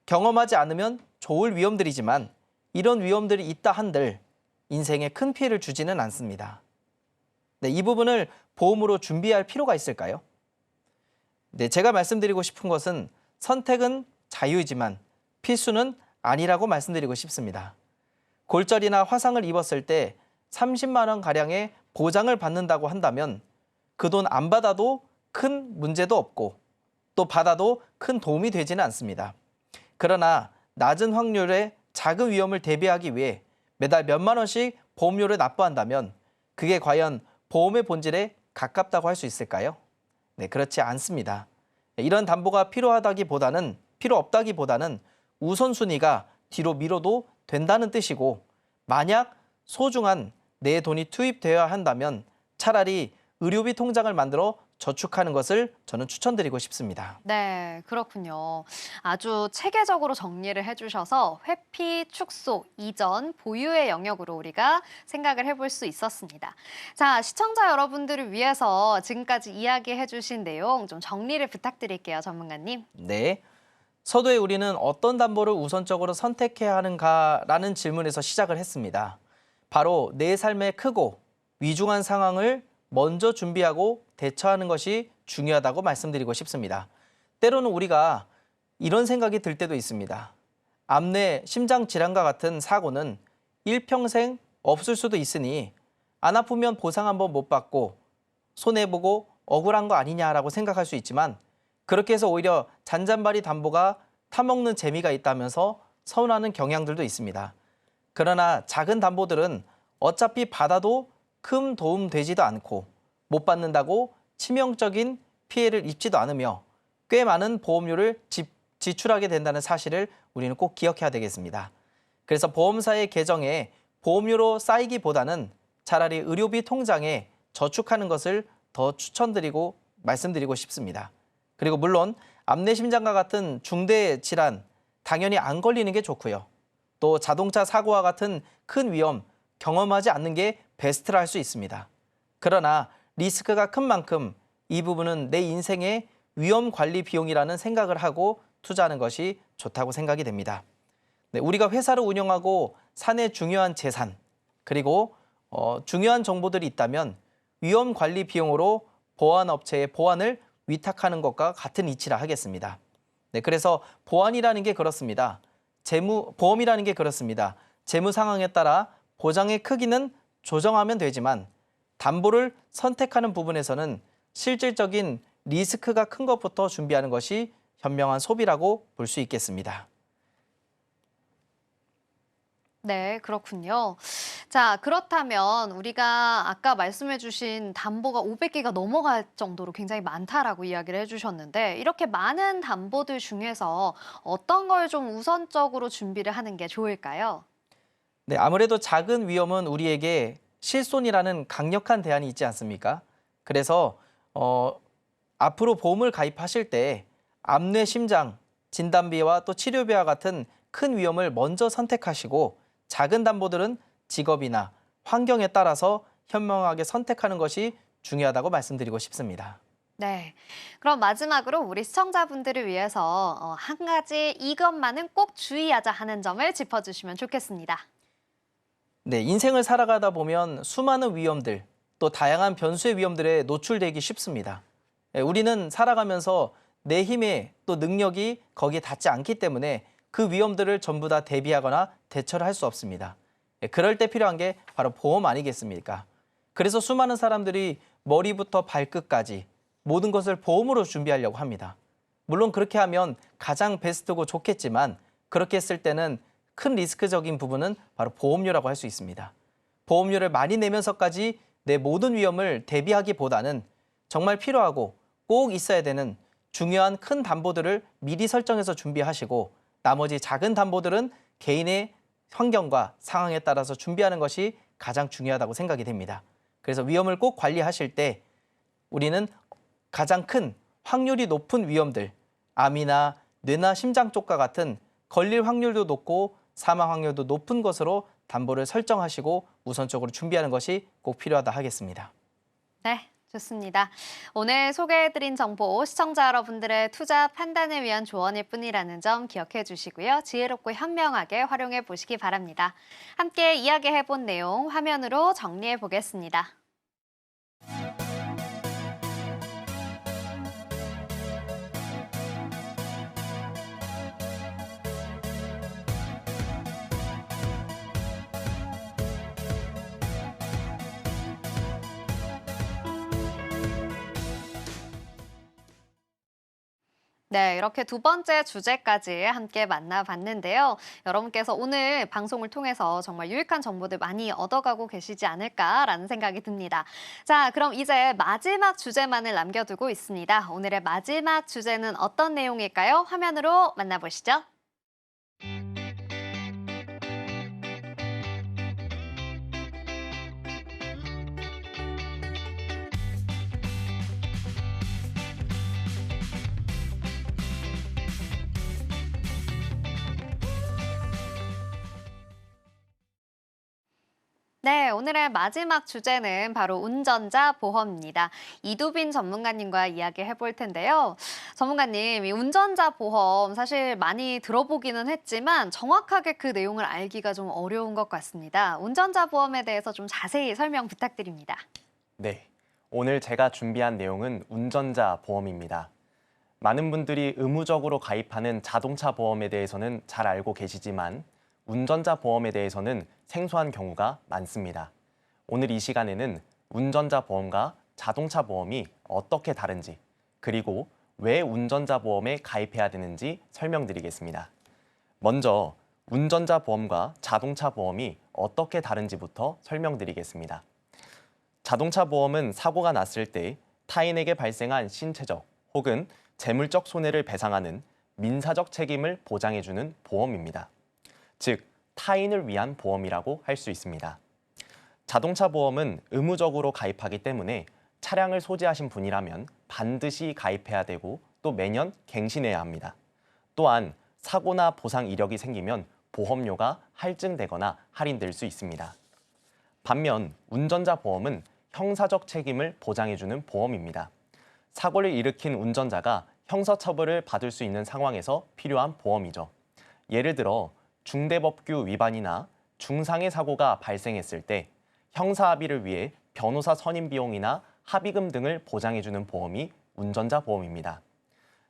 경험하지 않으면 좋을 위험들이지만 이런 위험들이 있다 한들 인생에 큰 피해를 주지는 않습니다. 네, 이 부분을 보험으로 준비할 필요가 있을까요? 네, 제가 말씀드리고 싶은 것은 선택은 자유이지만 필수는 아니라고 말씀드리고 싶습니다. 골절이나 화상을 입었을 때 30만 원 가량의 보장을 받는다고 한다면 그 돈 안 받아도 큰 문제도 없고 또 받아도 큰 도움이 되지는 않습니다. 그러나 낮은 확률의 작은 위험을 대비하기 위해 매달 몇만 원씩 보험료를 납부한다면 그게 과연 보험의 본질에 가깝다고 할 수 있을까요? 네, 그렇지 않습니다. 이런 담보가 필요 없다기보다는 우선순위가 뒤로 미뤄도 된다는 뜻이고 만약 소중한 내 돈이 투입되어야 한다면 차라리 의료비 통장을 만들어 저축하는 것을 저는 추천드리고 싶습니다. 네, 그렇군요. 아주 체계적으로 정리를 해주셔서 회피, 축소, 이전, 보유의 영역으로 우리가 생각을 해볼 수 있었습니다. 자, 시청자 여러분들을 위해서 지금까지 이야기해주신 내용 좀 정리를 부탁드릴게요, 전문가님. 네. 서두에 우리는 어떤 담보를 우선적으로 선택해야 하는가라는 질문에서 시작을 했습니다. 바로 내 삶의 크고 위중한 상황을 먼저 준비하고 대처하는 것이 중요하다고 말씀드리고 싶습니다. 때로는 우리가 이런 생각이 들 때도 있습니다. 암내 심장 질환과 같은 사고는 일평생 없을 수도 있으니 안 아프면 보상 한번 못 받고 손해보고 억울한 거 아니냐라고 생각할 수 있지만 그렇게 해서 오히려 잔잔바리 담보가 타먹는 재미가 있다면서 서운하는 경향들도 있습니다. 그러나 작은 담보들은 어차피 받아도 큰 도움 되지도 않고 못 받는다고 치명적인 피해를 입지도 않으며 꽤 많은 보험료를 지출하게 된다는 사실을 우리는 꼭 기억해야 되겠습니다. 그래서 보험사의 계정에 보험료로 쌓이기보다는 차라리 의료비 통장에 저축하는 것을 더 추천드리고 말씀드리고 싶습니다. 그리고 물론 암내심장과 같은 중대 질환 당연히 안 걸리는 게 좋고요. 또 자동차 사고와 같은 큰 위험 경험하지 않는 게 베스트라 할 수 있습니다. 그러나 리스크가 큰 만큼 이 부분은 내 인생에 위험 관리 비용이라는 생각을 하고 투자하는 것이 좋다고 생각이 됩니다. 네, 우리가 회사를 운영하고 사내 중요한 재산, 그리고 중요한 정보들이 있다면 위험 관리 비용으로 보안업체의 보안을 위탁하는 것과 같은 이치라 하겠습니다. 네, 그래서 보안이라는 게 그렇습니다. 보험이라는 게 그렇습니다. 재무 상황에 따라 보장의 크기는 조정하면 되지만 담보를 선택하는 부분에서는 실질적인 리스크가 큰 것부터 준비하는 것이 현명한 소비라고 볼 수 있겠습니다. 네, 그렇군요. 자, 그렇다면 우리가 아까 말씀해 주신 담보가 500개가 넘어갈 정도로 굉장히 많다라고 이야기를 해주셨는데 이렇게 많은 담보들 중에서 어떤 걸 좀 우선적으로 준비를 하는 게 좋을까요? 네, 아무래도 작은 위험은 우리에게 실손이라는 강력한 대안이 있지 않습니까? 그래서 앞으로 보험을 가입하실 때 암, 뇌, 심장, 진단비와 또 치료비와 같은 큰 위험을 먼저 선택하시고 작은 담보들은 직업이나 환경에 따라서 현명하게 선택하는 것이 중요하다고 말씀드리고 싶습니다. 네. 그럼 마지막으로 우리 시청자분들을 위해서 한 가지 이것만은 꼭 주의하자 하는 점을 짚어주시면 좋겠습니다. 네, 인생을 살아가다 보면 수많은 위험들, 또 다양한 변수의 위험들에 노출되기 쉽습니다. 우리는 살아가면서 내 힘에 또 능력이 거기에 닿지 않기 때문에 그 위험들을 전부 다 대비하거나 대처를 할 수 없습니다. 그럴 때 필요한 게 바로 보험 아니겠습니까? 그래서 수많은 사람들이 머리부터 발끝까지 모든 것을 보험으로 준비하려고 합니다. 물론 그렇게 하면 가장 베스트고 좋겠지만 그렇게 했을 때는 큰 리스크적인 부분은 바로 보험료라고 할 수 있습니다. 보험료를 많이 내면서까지 내 모든 위험을 대비하기보다는 정말 필요하고 꼭 있어야 되는 중요한 큰 담보들을 미리 설정해서 준비하시고 나머지 작은 담보들은 개인의 환경과 상황에 따라서 준비하는 것이 가장 중요하다고 생각이 됩니다. 그래서 위험을 꼭 관리하실 때 우리는 가장 큰 확률이 높은 위험들, 암이나 뇌나 심장 쪽과 같은 걸릴 확률도 높고 사망 확률도 높은 것으로 담보를 설정하시고 우선적으로 준비하는 것이 꼭 필요하다 하겠습니다. 네, 좋습니다. 오늘 소개해드린 정보 시청자 여러분들의 투자 판단을 위한 조언일 뿐이라는 점 기억해 주시고요. 지혜롭고 현명하게 활용해 보시기 바랍니다. 함께 이야기해본 내용 화면으로 정리해 보겠습니다. 네, 이렇게 두 번째 주제까지 함께 만나봤는데요. 여러분께서 오늘 방송을 통해서 정말 유익한 정보들 많이 얻어가고 계시지 않을까라는 생각이 듭니다. 자, 그럼 이제 마지막 주제만을 남겨두고 있습니다. 오늘의 마지막 주제는 어떤 내용일까요? 화면으로 만나보시죠. 네, 오늘의 마지막 주제는 바로 운전자 보험입니다. 이두빈 전문가님과 이야기해 볼 텐데요. 전문가님, 이 운전자 보험 사실 많이 들어보기는 했지만 정확하게 그 내용을 알기가 좀 어려운 것 같습니다. 운전자 보험에 대해서 좀 자세히 설명 부탁드립니다. 네, 오늘 제가 준비한 내용은 운전자 보험입니다. 많은 분들이 의무적으로 가입하는 자동차 보험에 대해서는 잘 알고 계시지만 운전자 보험에 대해서는 생소한 경우가 많습니다. 오늘 이 시간에는 운전자 보험과 자동차 보험이 어떻게 다른지, 그리고 왜 운전자 보험에 가입해야 되는지 설명드리겠습니다. 먼저 운전자 보험과 자동차 보험이 어떻게 다른지부터 설명드리겠습니다. 자동차 보험은 사고가 났을 때 타인에게 발생한 신체적 혹은 재물적 손해를 배상하는 민사적 책임을 보장해주는 보험입니다. 즉, 타인을 위한 보험이라고 할 수 있습니다. 자동차 보험은 의무적으로 가입하기 때문에 차량을 소지하신 분이라면 반드시 가입해야 되고 또 매년 갱신해야 합니다. 또한 사고나 보상 이력이 생기면 보험료가 할증되거나 할인될 수 있습니다. 반면 운전자 보험은 형사적 책임을 보장해주는 보험입니다. 사고를 일으킨 운전자가 형사처벌을 받을 수 있는 상황에서 필요한 보험이죠. 예를 들어 중대법규 위반이나 중상해 사고가 발생했을 때 형사합의를 위해 변호사 선임 비용이나 합의금 등을 보장해주는 보험이 운전자 보험입니다.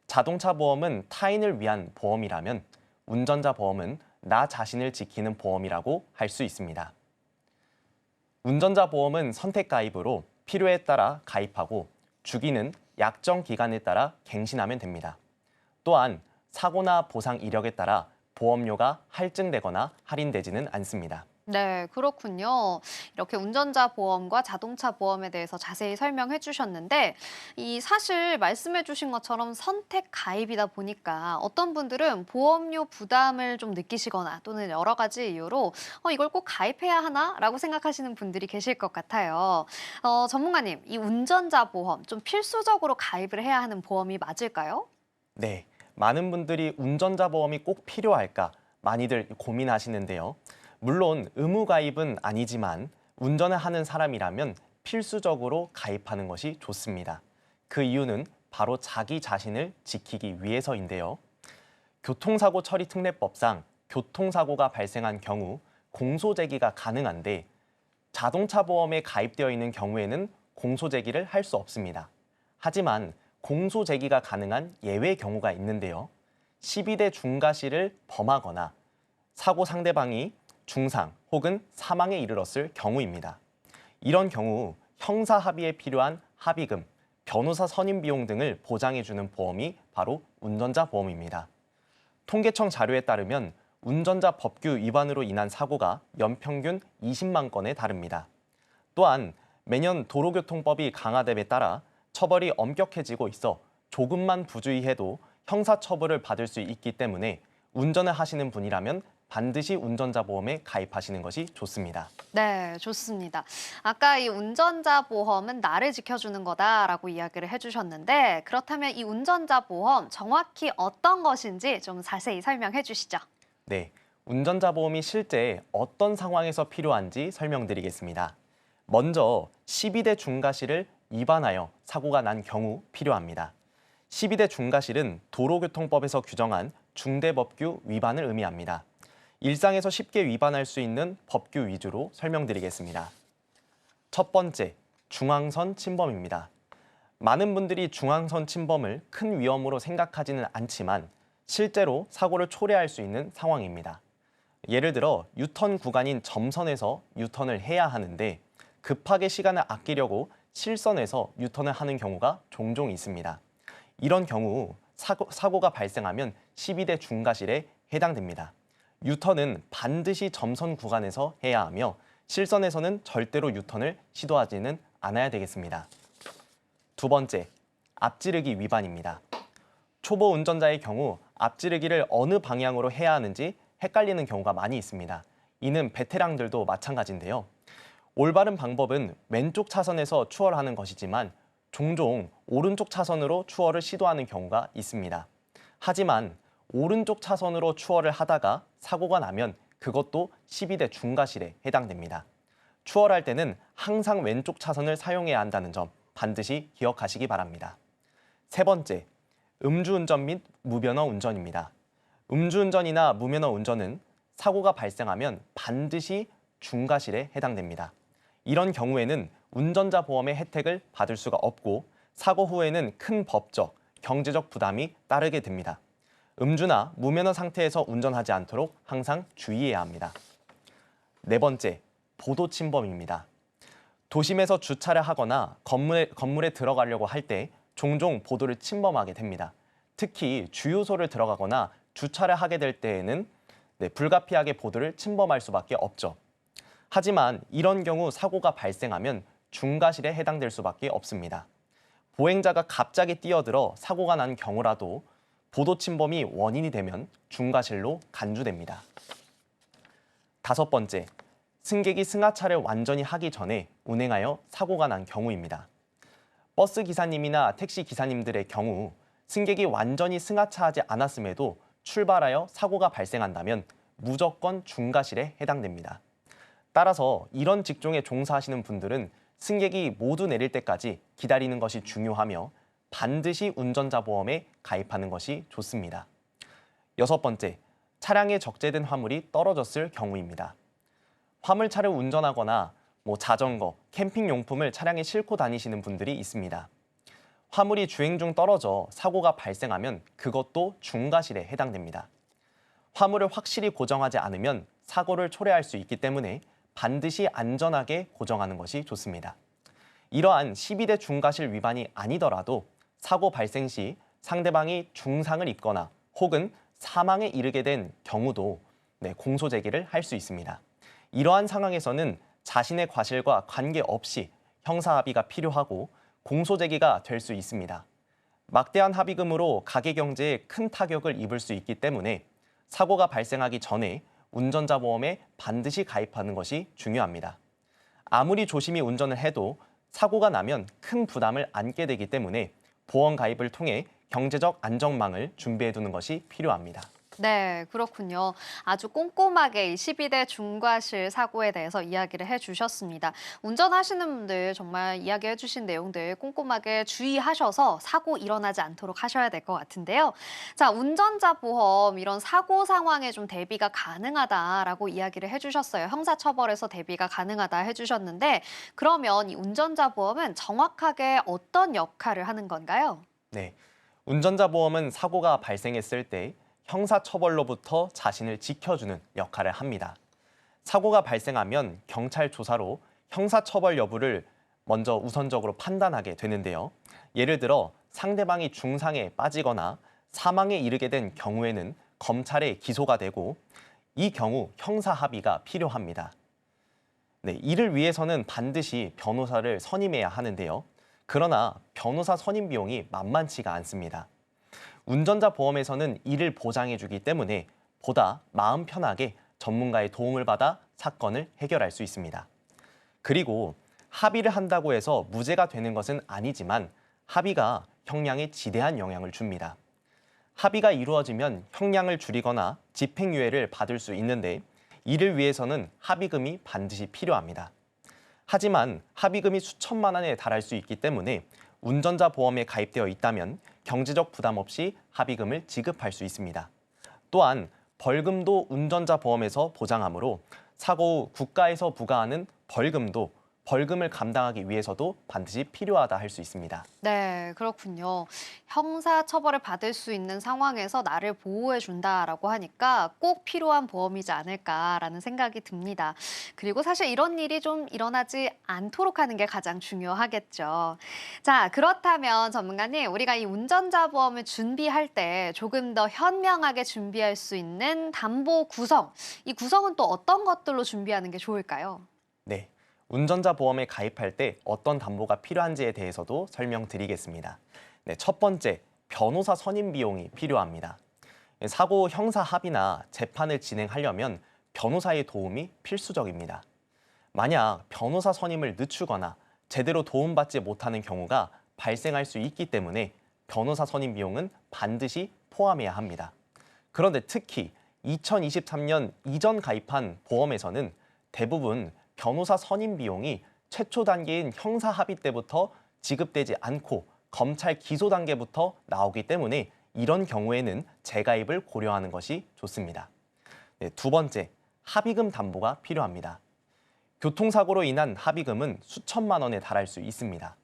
자동차 보험은 타인을 위한 보험이라면 운전자 보험은 나 자신을 지키는 보험이라고 할 수 있습니다. 운전자 보험은 선택 가입으로 필요에 따라 가입하고 주기는 약정 기간에 따라 갱신하면 됩니다. 또한 사고나 보상 이력에 따라 보험료가 할증되거나 할인되지는 않습니다. 네, 그렇군요. 이렇게 운전자 보험과 자동차 보험에 대해서 자세히 설명해 주셨는데, 이 사실 말씀해 주신 것처럼 선택 가입이다 보니까 어떤 분들은 보험료 부담을 좀 느끼시거나 또는 여러 가지 이유로 이걸 꼭 가입해야 하나라고 생각하시는 분들이 계실 것 같아요. 전문가님, 이 운전자 보험 좀 필수적으로 가입을 해야 하는 보험이 맞을까요? 네, 많은 분들이 운전자 보험이 꼭 필요할까 많이들 고민하시는데요. 물론 의무 가입은 아니지만 운전을 하는 사람이라면 필수적으로 가입하는 것이 좋습니다. 그 이유는 바로 자기 자신을 지키기 위해서인데요. 교통사고 처리 특례법상 교통사고가 발생한 경우 공소 제기가 가능한데 자동차 보험에 가입되어 있는 경우에는 공소 제기를 할 수 없습니다. 하지만 공소 제기가 가능한 예외 경우가 있는데요. 12대 중과실을 범하거나 사고 상대방이 중상 혹은 사망에 이르렀을 경우입니다. 이런 경우 형사 합의에 필요한 합의금, 변호사 선임 비용 등을 보장해주는 보험이 바로 운전자 보험입니다. 통계청 자료에 따르면 운전자 법규 위반으로 인한 사고가 연평균 20만 건에 달합니다. 또한 매년 도로교통법이 강화됨에 따라 처벌이 엄격해지고 있어 조금만 부주의해도 형사처벌을 받을 수 있기 때문에 운전을 하시는 분이라면 반드시 운전자 보험에 가입하시는 것이 좋습니다. 네, 좋습니다. 아까 이 운전자 보험은 나를 지켜주는 거다라고 이야기를 해주셨는데, 그렇다면 이 운전자 보험 정확히 어떤 것인지 좀 자세히 설명해 주시죠. 네, 운전자 보험이 실제 어떤 상황에서 필요한지 설명드리겠습니다. 먼저 12대 중과실을 위반하여 사고가 난 경우 필요합니다. 12대 중과실은 도로교통법에서 규정한 중대법규 위반을 의미합니다. 일상에서 쉽게 위반할 수 있는 법규 위주로 설명드리겠습니다. 첫 번째, 중앙선 침범입니다. 많은 분들이 중앙선 침범을 큰 위험으로 생각하지는 않지만 실제로 사고를 초래할 수 있는 상황입니다. 예를 들어 유턴 구간인 점선에서 유턴을 해야 하는데 급하게 시간을 아끼려고 실선에서 유턴을 하는 경우가 종종 있습니다. 이런 경우 사고가 발생하면 12대 중과실에 해당됩니다. 유턴은 반드시 점선 구간에서 해야 하며 실선에서는 절대로 유턴을 시도하지는 않아야 되겠습니다. 두 번째, 앞지르기 위반입니다. 초보 운전자의 경우 앞지르기를 어느 방향으로 해야 하는지 헷갈리는 경우가 많이 있습니다. 이는 베테랑들도 마찬가지인데요. 올바른 방법은 왼쪽 차선에서 추월하는 것이지만 종종 오른쪽 차선으로 추월을 시도하는 경우가 있습니다. 하지만 오른쪽 차선으로 추월을 하다가 사고가 나면 그것도 12대 중과실에 해당됩니다. 추월할 때는 항상 왼쪽 차선을 사용해야 한다는 점 반드시 기억하시기 바랍니다. 세 번째, 음주운전 및 무면허 운전입니다. 음주운전이나 무면허 운전은 사고가 발생하면 반드시 중과실에 해당됩니다. 이런 경우에는 운전자 보험의 혜택을 받을 수가 없고 사고 후에는 큰 법적, 경제적 부담이 따르게 됩니다. 음주나 무면허 상태에서 운전하지 않도록 항상 주의해야 합니다. 네 번째, 보도 침범입니다. 도심에서 주차를 하거나 건물에 들어가려고 할 때 종종 보도를 침범하게 됩니다. 특히 주유소를 들어가거나 주차를 하게 될 때에는 불가피하게 보도를 침범할 수밖에 없죠. 하지만 이런 경우 사고가 발생하면 중과실에 해당될 수밖에 없습니다. 보행자가 갑자기 뛰어들어 사고가 난 경우라도 보도 침범이 원인이 되면 중과실로 간주됩니다. 다섯 번째, 승객이 승하차를 완전히 하기 전에 운행하여 사고가 난 경우입니다. 버스 기사님이나 택시 기사님들의 경우 승객이 완전히 승하차하지 않았음에도 출발하여 사고가 발생한다면 무조건 중과실에 해당됩니다. 따라서 이런 직종에 종사하시는 분들은 승객이 모두 내릴 때까지 기다리는 것이 중요하며 반드시 운전자 보험에 가입하는 것이 좋습니다. 6번째, 차량에 적재된 화물이 떨어졌을 경우입니다. 화물차를 운전하거나 자전거, 캠핑용품을 차량에 싣고 다니시는 분들이 있습니다. 화물이 주행 중 떨어져 사고가 발생하면 그것도 중과실에 해당됩니다. 화물을 확실히 고정하지 않으면 사고를 초래할 수 있기 때문에 반드시 안전하게 고정하는 것이 좋습니다. 이러한 12대 중과실 위반이 아니더라도 사고 발생 시 상대방이 중상을 입거나 혹은 사망에 이르게 된 경우도 공소 제기를 할 수 있습니다. 이러한 상황에서는 자신의 과실과 관계없이 형사 합의가 필요하고 공소 제기가 될 수 있습니다. 막대한 합의금으로 가계 경제에 큰 타격을 입을 수 있기 때문에 사고가 발생하기 전에 운전자 보험에 반드시 가입하는 것이 중요합니다. 아무리 조심히 운전을 해도 사고가 나면 큰 부담을 안게 되기 때문에 보험 가입을 통해 경제적 안전망을 준비해 두는 것이 필요합니다. 네, 그렇군요. 아주 꼼꼼하게 이 12대 중과실 사고에 대해서 이야기를 해주셨습니다. 운전하시는 분들 정말 이야기해 주신 내용들 꼼꼼하게 주의하셔서 사고 일어나지 않도록 하셔야 될 것 같은데요. 자, 운전자 보험 이런 사고 상황에 좀 대비가 가능하다라고 이야기를 해주셨어요. 형사처벌에서 대비가 가능하다 해주셨는데 그러면 이 운전자 보험은 정확하게 어떤 역할을 하는 건가요? 네, 운전자 보험은 사고가 발생했을 때 형사처벌로부터 자신을 지켜주는 역할을 합니다. 사고가 발생하면 경찰 조사로 형사처벌 여부를 먼저 우선적으로 판단하게 되는데요. 예를 들어 상대방이 중상에 빠지거나 사망에 이르게 된 경우에는 검찰에 기소가 되고 이 경우 형사 합의가 필요합니다. 네, 이를 위해서는 반드시 변호사를 선임해야 하는데요. 그러나 변호사 선임 비용이 만만치가 않습니다. 운전자 보험에서는 이를 보장해주기 때문에 보다 마음 편하게 전문가의 도움을 받아 사건을 해결할 수 있습니다. 그리고 합의를 한다고 해서 무죄가 되는 것은 아니지만 합의가 형량에 지대한 영향을 줍니다. 합의가 이루어지면 형량을 줄이거나 집행유예를 받을 수 있는데 이를 위해서는 합의금이 반드시 필요합니다. 하지만 합의금이 수천만 원에 달할 수 있기 때문에 운전자 보험에 가입되어 있다면 경제적 부담 없이 합의금을 지급할 수 있습니다. 또한 벌금도 운전자 보험에서 보장하므로 사고 후 국가에서 부과하는 벌금을 감당하기 위해서도 반드시 필요하다 할 수 있습니다. 네, 그렇군요. 형사 처벌을 받을 수 있는 상황에서 나를 보호해 준다라고 하니까 꼭 필요한 보험이지 않을까라는 생각이 듭니다. 그리고 사실 이런 일이 좀 일어나지 않도록 하는 게 가장 중요하겠죠. 자, 그렇다면 전문가님, 우리가 이 운전자 보험을 준비할 때 조금 더 현명하게 준비할 수 있는 담보 구성, 이 구성은 또 어떤 것들로 준비하는 게 좋을까요? 네, 운전자 보험에 가입할 때 어떤 담보가 필요한지에 대해서도 설명드리겠습니다. 네, 첫 번째, 변호사 선임 비용이 필요합니다. 사고 형사 합의나 재판을 진행하려면 변호사의 도움이 필수적입니다. 만약 변호사 선임을 늦추거나 제대로 도움받지 못하는 경우가 발생할 수 있기 때문에 변호사 선임 비용은 반드시 포함해야 합니다. 그런데 특히 2023년 이전 가입한 보험에서는 대부분 변호사 선임 비용이 최초 단계인 형사 합의 때부터 지급되지 않고 검찰 기소 단계부터 나오기 때문에 이런 경우에는 재가입을 고려하는 것이 좋습니다. 네, 두 번째, 합의금 담보가 필요합니다. 교통사고로 인한 합의금은 수천만 원에 달할 수 있습니다.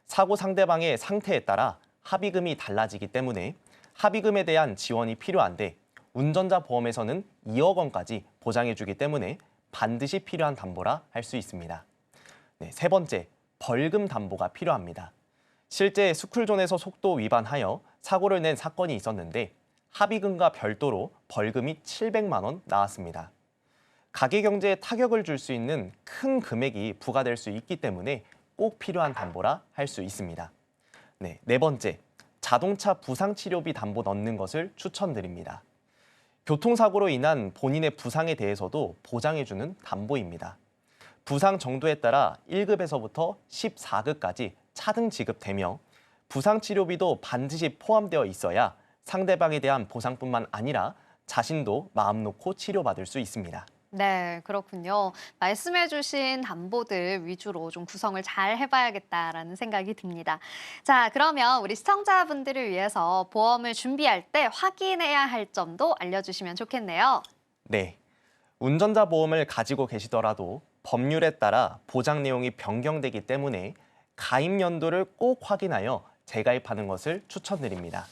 사고 상대방의 상태에 따라 합의금이 달라지기 때문에 합의금에 대한 지원이 필요한데 운전자 보험에서는 2억 원까지 보장해주기 때문에 반드시 필요한 담보라 할 수 있습니다. 네, 세 번째, 벌금 담보가 필요합니다. 실제 스쿨존에서 속도 위반하여 사고를 낸 사건이 있었는데 합의금과 별도로 벌금이 700만 원 나왔습니다. 가계 경제에 타격을 줄 수 있는 큰 금액이 부과될 수 있기 때문에 꼭 필요한 담보라 할 수 있습니다. 네, 네 번째, 자동차 부상치료비 담보 넣는 것을 추천드립니다. 교통사고로 인한 본인의 부상에 대해서도 보장해주는 담보입니다. 부상 정도에 따라 1급에서부터 14급까지 차등 지급되며 부상치료비도 반드시 포함되어 있어야 상대방에 대한 보상뿐만 아니라 자신도 마음 놓고 치료받을 수 있습니다. 네, 그렇군요. 말씀해주신 담보들 위주로 좀 구성을 잘 해봐야겠다라는 생각이 듭니다. 자, 그러면 우리 시청자분들을 위해서 보험을 준비할 때 확인해야 할 점도 알려주시면 좋겠네요. 네. 운전자 보험을 가지고 계시더라도 법률에 따라 보장 내용이 변경되기 때문에 가입 연도를 꼭 확인하여 재가입하는 것을 추천드립니다.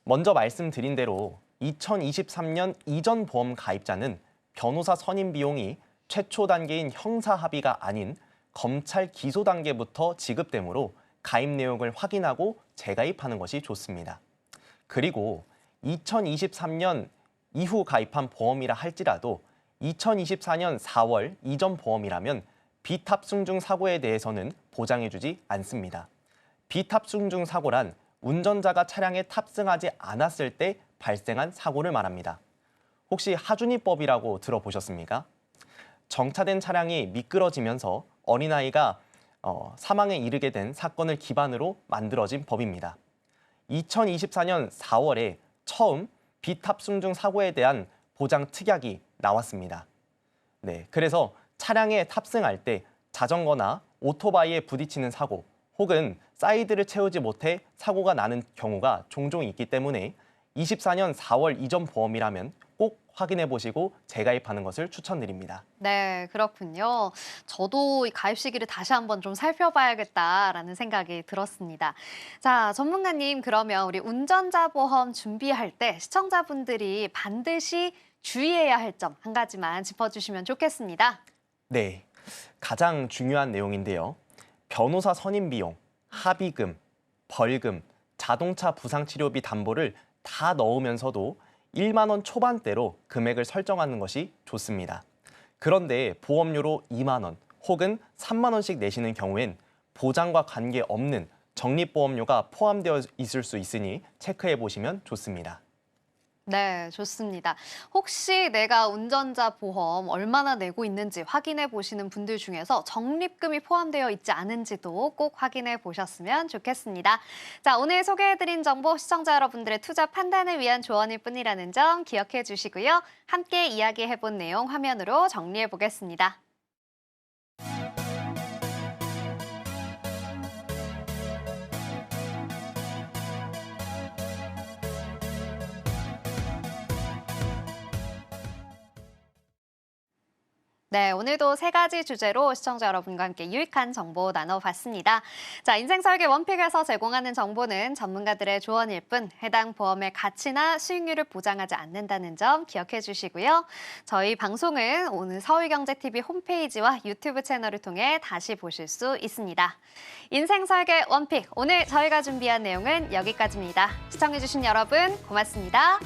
먼저 말씀드린 대로 2023년 이전 보험 가입자는 변호사 선임 비용이 최초 단계인 형사 합의가 아닌 검찰 기소 단계부터 지급되므로 가입 내용을 확인하고 재가입하는 것이 좋습니다. 그리고 2023년 이후 가입한 보험이라 할지라도 2024년 4월 이전 보험이라면 비탑승 중 사고에 대해서는 보장해주지 않습니다. 비탑승 중 사고란 운전자가 차량에 탑승하지 않았을 때 발생한 사고를 말합니다. 혹시 하준이법이라고 들어보셨습니까? 정차된 차량이 미끄러지면서 어린아이가 사망에 이르게 된 사건을 기반으로 만들어진 법입니다. 2024년 4월에 처음 비탑승 중 사고에 대한 보장 특약이 나왔습니다. 네, 그래서 차량에 탑승할 때 자전거나 오토바이에 부딪히는 사고 혹은 사이드를 채우지 못해 사고가 나는 경우가 종종 있기 때문에 24년 4월 이전 보험이라면 꼭 확인해 보시고 재가입하는 것을 추천드립니다. 네, 그렇군요. 저도 이 가입 시기를 다시 한번 좀 살펴봐야겠다라는 생각이 들었습니다. 자, 전문가님, 그러면 우리 운전자 보험 준비할 때 시청자분들이 반드시 주의해야 할 점 한 가지만 짚어주시면 좋겠습니다. 네, 가장 중요한 내용인데요. 변호사 선임 비용, 합의금, 벌금, 자동차 부상치료비 담보를 다 넣으면서도 1만 원 초반대로 금액을 설정하는 것이 좋습니다. 그런데 보험료로 2만 원 혹은 3만 원씩 내시는 경우엔 보장과 관계없는 적립보험료가 포함되어 있을 수 있으니 체크해 보시면 좋습니다. 네, 좋습니다. 혹시 내가 운전자 보험 얼마나 내고 있는지 확인해 보시는 분들 중에서 적립금이 포함되어 있지 않은지도 꼭 확인해 보셨으면 좋겠습니다. 자, 오늘 소개해드린 정보 시청자 여러분들의 투자 판단을 위한 조언일 뿐이라는 점 기억해 주시고요. 함께 이야기해본 내용 화면으로 정리해 보겠습니다. 네, 오늘도 세 가지 주제로 시청자 여러분과 함께 유익한 정보 나눠봤습니다. 자, 인생설계 원픽에서 제공하는 정보는 전문가들의 조언일 뿐 해당 보험의 가치나 수익률을 보장하지 않는다는 점 기억해 주시고요. 저희 방송은 오늘 서울경제TV 홈페이지와 유튜브 채널을 통해 다시 보실 수 있습니다. 인생설계 원픽, 오늘 저희가 준비한 내용은 여기까지입니다. 시청해주신 여러분 고맙습니다.